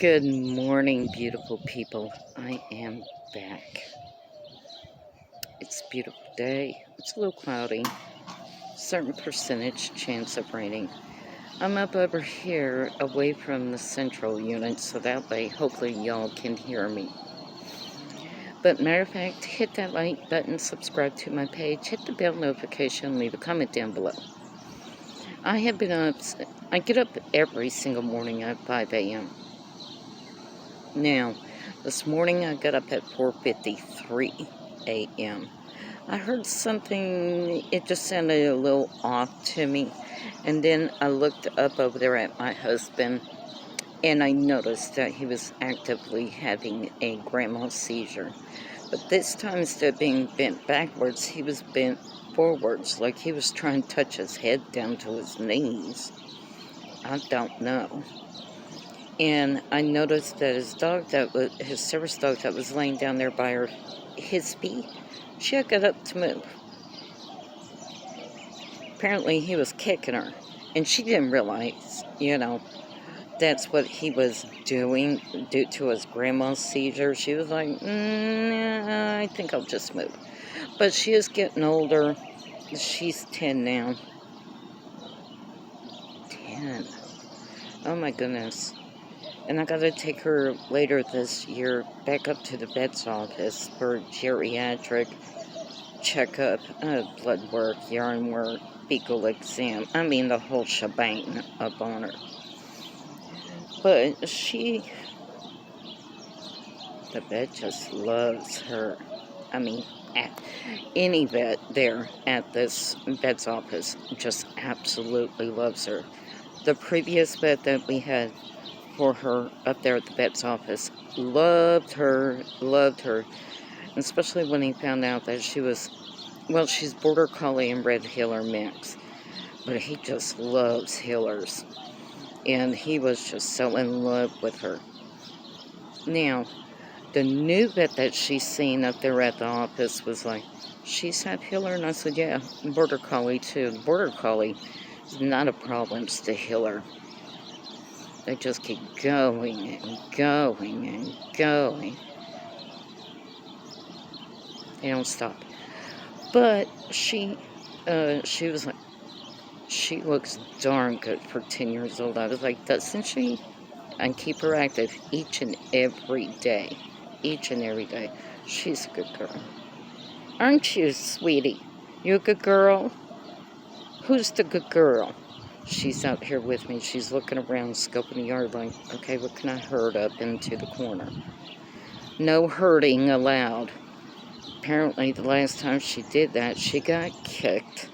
Good morning, beautiful people. I am back. It's a beautiful day. It's a little cloudy. Certain percentage chance of raining. I'm up over here away from the central unit, so that way hopefully y'all can hear me. But matter of fact, hit that like button, subscribe to my page, hit the bell notification, leave a comment down below. I have been up, I get up every single morning at 5 a.m. Now, this morning I got up at 4:53 a.m. I heard something, it just sounded a little off to me. And then I looked up over there at my husband, and I noticed that he was actively having a grandma seizure. But this time, instead of being bent backwards, he was bent forwards, like he was trying to touch his head down to his knees. I don't know. And I noticed that his service dog that was laying down there by his feet, she had got up to move. Apparently he was kicking her, and she didn't realize, that's what he was doing due to his grandma's seizure. She was like, I think I'll just move. But she is getting older. She's 10 now. 10. Oh my goodness. And I gotta take her later this year back up to the vet's office for geriatric checkup, blood work, urine work, fecal exam. I mean, the whole shebang up on her. But the vet just loves her. I mean, any vet there at this vet's office just absolutely loves her. The previous vet that we had for her up there at the vet's office loved her, especially when he found out that she's border collie and red heeler mix, but he just loves heelers, and he was just so in love with her. Now, the new vet that she's seen up there at the office was like, she's had heeler, and I said, yeah, border collie too. The border collie is not a problem, it's the heeler. They just keep going and going and going. They don't stop. But she was like, she looks darn good for 10 years old. I was like, doesn't she? And keep her active each and every day. Each and every day. She's a good girl. Aren't you, sweetie? You a good girl? Who's the good girl? She's out here with me. She's looking around, scoping the yard like, okay, what can I herd up into the corner? No herding allowed. Apparently, the last time she did that, she got kicked.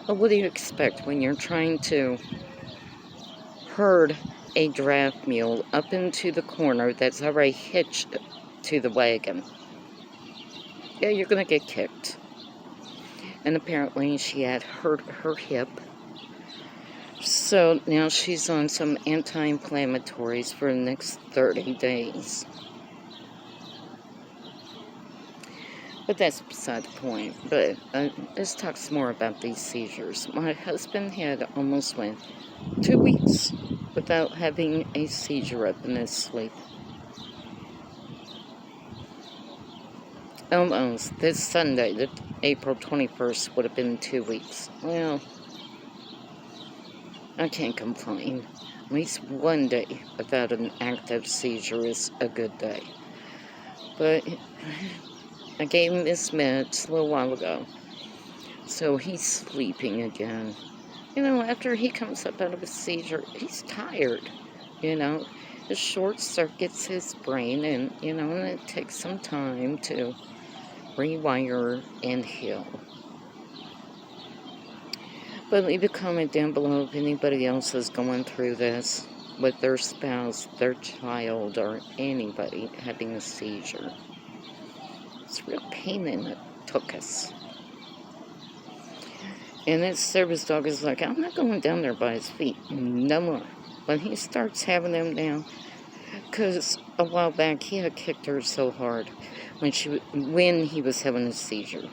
Well, what do you expect when you're trying to herd a draft mule up into the corner that's already hitched to the wagon? Yeah, you're going to get kicked. And apparently, she had hurt her hip. So now she's on some anti-inflammatories for the next 30 days. But that's beside the point. But let's talk some more about these seizures. My husband had almost went 2 weeks without having a seizure up in his sleep. Almost. This Sunday, April 21st, would have been 2 weeks. Well, I can't complain. At least one day without an active seizure is a good day. But I gave him his meds a little while ago, so he's sleeping again. After he comes up out of a seizure, he's tired. It short circuits his brain, and it takes some time to rewire and heal. But leave a comment down below if anybody else is going through this with their spouse, their child, or anybody having a seizure. It's a real pain in the tuchus. And his service dog is like, I'm not going down there by his feet. No more. When he starts having them now, because a while back he had kicked her so hard when he was having a seizure.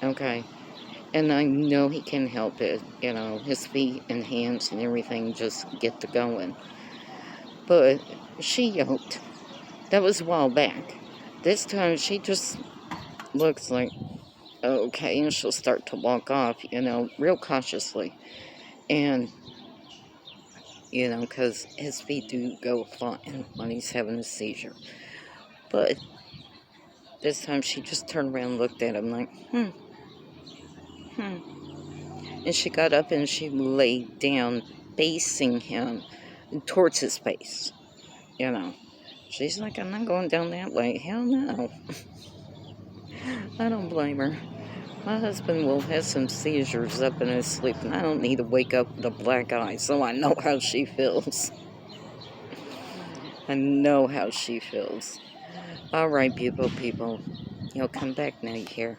Okay. And I know he can help it, his feet and hands and everything just get to going. But she yelped. That was a while back. This time she just looks like, okay, and she'll start to walk off, real cautiously. And, because his feet do go flying when he's having a seizure. But this time she just turned around and looked at him like, hmm. And she got up and she laid down facing him towards his face, She's like, I'm not going down that way. Hell no. I don't blame her. My husband will have some seizures up in his sleep, and I don't need to wake up with a black eye, so I know how she feels. I know how she feels. All right, people. You'll come back now, you hear?